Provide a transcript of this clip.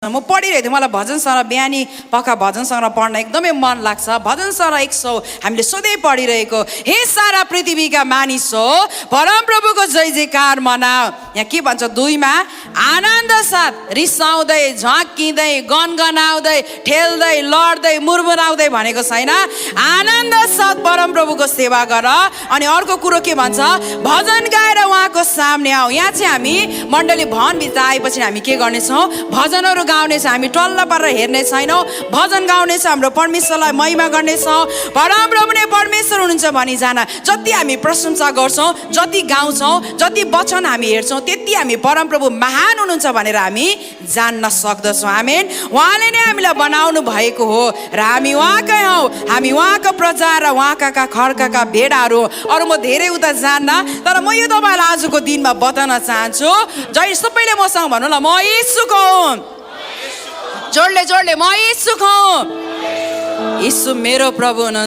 म पढिरहेको थिएँ। मलाई भजन सङ्ग्रह बिहानी पक्का भजन सङ्ग्रह पढ्न एकदमै मन लाग्छ। भजन सङ्ग्रह 100 हामीले सधैँ पढिरहेको। हे सारा पृथ्वीका मानिस हो, परमप्रभुको जय जयकार मनाऊ। यहाँ के भन्छ 2 मा, आनन्द साथ रिसाउँदै झक्किँदै गनगनाउँदै ठेल्दै लड्दै मुरमुराउँदै भनेको छैन। आनन्द साथ परमप्रभुको सेवा गर। अनि अर्को कुरो के भन्छ, भजन गाएर उहाँको सामने आऊ। यहाँ चाहिँ हामी मण्डली भवनभित्र आएपछि हामी के गर्नेछौँ, भजनहरू गाउनेछ। हामी टल्ल परेर हेर्ने छैनौँ, भजन गाउनेछ, हाम्रो परमेश्वरलाई महिमा गर्नेछौँ। परमप्रभु नै परमेश्वर हुनुहुन्छ भनी जान। जति हामी प्रशंसा गर्छौँ, जति गाउँछौँ, जति वचन हामी हेर्छौँ, त्यति हामी परमप्रभु महान हुनुहुन्छ भनेर हामी जान्न सक्दछौँ। आमेन। उहाँले नै हामीलाई बनाउनु भएको हो र हामी उहाँकै हौ। हामी उहाँको प्रजा र उहाँका खड्काका भेडाहरू। अरू म धेरै उता जान्न, तर म यो तपाईँलाई आजको दिनमा बताउन चाहन्छु। जय सबैले मसँग भन्नु ल, म येशूको हुँ। जोडले जोडले, म येशूको हुँ। येशू मेरो प्रभु हुनुहुन्छ।